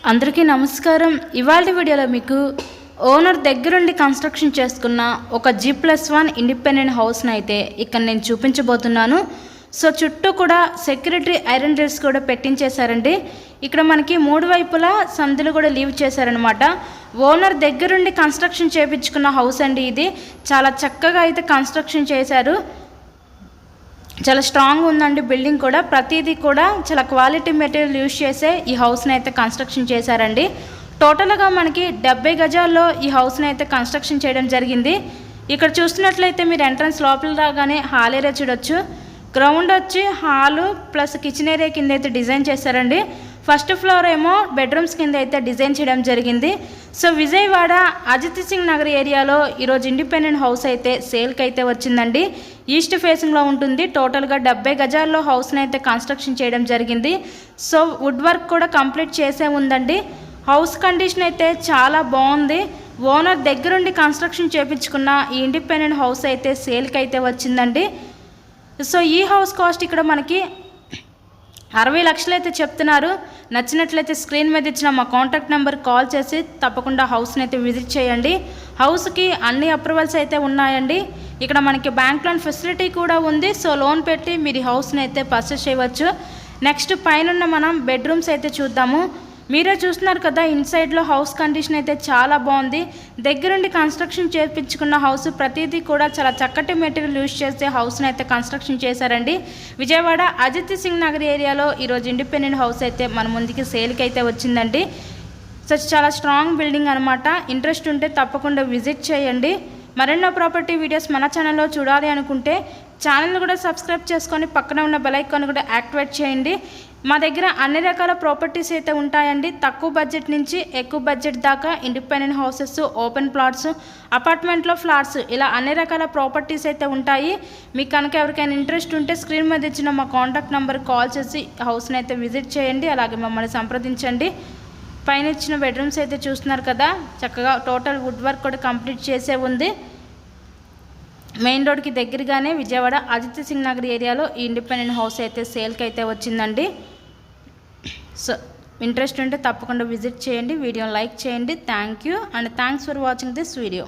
అందరికీ నమస్కారం. ఇవాళ వీడియోలో మీకు ఓనర్ దగ్గరుండి కన్స్ట్రక్షన్ చేసుకున్న ఒక G+1 ఇండిపెండెంట్ హౌస్ని అయితే ఇక్కడ నేను చూపించబోతున్నాను. సో చుట్టూ కూడా సెక్యూరిటీ ఐరన్ రైల్స్ కూడా పెట్టించేశారండి. ఇక్కడ మనకి మూడు వైపులా సందులు కూడా లీవ్ చేశారనమాట. ఓనర్ దగ్గరుండి కన్స్ట్రక్షన్ చేయించుకున్న హౌస్ అండి. ఇది చాలా చక్కగా అయితే కన్స్ట్రక్షన్ చేశారు. చాలా స్ట్రాంగ్ ఉందండి బిల్డింగ్ కూడా. ప్రతిదీ కూడా చాలా క్వాలిటీ మెటీరియల్ యూజ్ చేసే ఈ హౌస్ని అయితే కన్స్ట్రక్షన్ చేశారండి. టోటల్గా మనకి 70 గజాల్లో ఈ హౌస్ని అయితే కన్స్ట్రక్షన్ చేయడం జరిగింది. ఇక్కడ చూస్తున్నట్లయితే మీరు ఎంట్రన్స్ లోపల రాగానే హాల్ ఏరియా చూడొచ్చు. గ్రౌండ్ వచ్చి హాలు ప్లస్ కిచెన్ ఏరియా కింద అయితే డిజైన్ చేశారండి. ఫస్ట్ ఫ్లోర్ ఏమో బెడ్రూమ్స్ కింద అయితే డిజైన్ చేయడం జరిగింది. సో విజయవాడ అజిత్ సింగ్ నగర్ ఏరియాలో ఈరోజు ఇండిపెండెంట్ హౌస్ అయితే సేల్కి అయితే వచ్చిందండి. ఈస్ట్ ఫేసింగ్లో ఉంటుంది. టోటల్గా 70 గజాల్లో హౌస్ని అయితే కన్స్ట్రక్షన్ చేయడం జరిగింది. సో వుడ్ వర్క్ కూడా కంప్లీట్ చేసే ఉందండి. హౌస్ కండిషన్ అయితే చాలా బాగుంది. ఓనర్ దగ్గరుండి కన్స్ట్రక్షన్ చేయించుకున్న ఈ ఇండిపెండెంట్ హౌస్ అయితే సేల్కి అయితే వచ్చిందండి. సో ఈ హౌస్ కాస్ట్ ఇక్కడ మనకి 60 లక్షలు అయితే చెప్తున్నారు. నచ్చినట్లయితే స్క్రీన్ మీద ఇచ్చిన మా కాంటాక్ట్ నెంబర్ కాల్ చేసి తప్పకుండా హౌస్ని అయితే విజిట్ చేయండి. హౌస్కి అన్ని అప్రూవల్స్ అయితే ఉన్నాయండి. ఇక్కడ మనకి బ్యాంక్ లోన్ ఫెసిలిటీ కూడా ఉంది. సో లోన్ పెట్టి మీరు ఈ హౌస్ని అయితే పర్చేస్ చేయవచ్చు. నెక్స్ట్ పైన మనం బెడ్రూమ్స్ అయితే చూద్దాము. మీరే చూస్తున్నారు కదా, ఇన్సైడ్లో హౌస్ కండిషన్ అయితే చాలా బాగుంది. దగ్గరుండి కన్స్ట్రక్షన్ చేయించుకున్న హౌస్. ప్రతిదీ కూడా చాలా చక్కటి మెటీరియల్ యూజ్ చేసే హౌస్ని అయితే కన్స్ట్రక్షన్ చేశారండి. విజయవాడ అజిత్ సింగ్ నగర్ ఏరియాలో ఈరోజు ఇండిపెండెంట్ హౌస్ అయితే మన ముందుకి సేల్కి అయితే వచ్చిందండి. సో చాలా స్ట్రాంగ్ బిల్డింగ్ అనమాట. ఇంట్రెస్ట్ ఉంటే తప్పకుండా విజిట్ చేయండి. మరెన్నో ప్రాపర్టీ వీడియోస్ మన ఛానల్లో చూడాలి అనుకుంటే ఛానల్ కూడా సబ్స్క్రైబ్ చేసుకొని పక్కన ఉన్న బెల్ ఐకాన్ కూడా యాక్టివేట్ చేయండి. మా దగ్గర అన్ని రకాల ప్రాపర్టీస్ అయితే ఉంటాయండి. తక్కువ బడ్జెట్ నుంచి ఎక్కువ బడ్జెట్ దాకా ఇండిపెండెంట్ హౌసెస్, ఓపెన్ ప్లాట్స్, అపార్ట్మెంట్లో ఫ్లాట్స్, ఇలా అన్ని రకాల ప్రాపర్టీస్ అయితే ఉంటాయి. మీకు కనుక ఎవరికైనా ఇంట్రెస్ట్ ఉంటే స్క్రీన్ మీద ఇచ్చిన మా కాంటాక్ట్ నెంబర్ కాల్ చేసి హౌస్ని అయితే విజిట్ చేయండి. అలాగే మమ్మల్ని సంప్రదించండి. పైన ఇచ్చిన బెడ్రూమ్స్ అయితే చూస్తున్నారు కదా, చక్కగా టోటల్ వుడ్ వర్క్ కూడా కంప్లీట్ చేసే ఉంది. మెయిన్ రోడ్కి దగ్గరగానే విజయవాడ అజిత్ సింగ్ నగర్ ఏరియాలో ఈ ఇండిపెండెంట్ హౌస్ అయితే సేల్కి అయితే వచ్చిందండి. సో ఇంట్రెస్ట్ ఉంటే తప్పకుండా విజిట్ చేయండి. వీడియోని లైక్ చేయండి. Thank you and thanks for watching this video.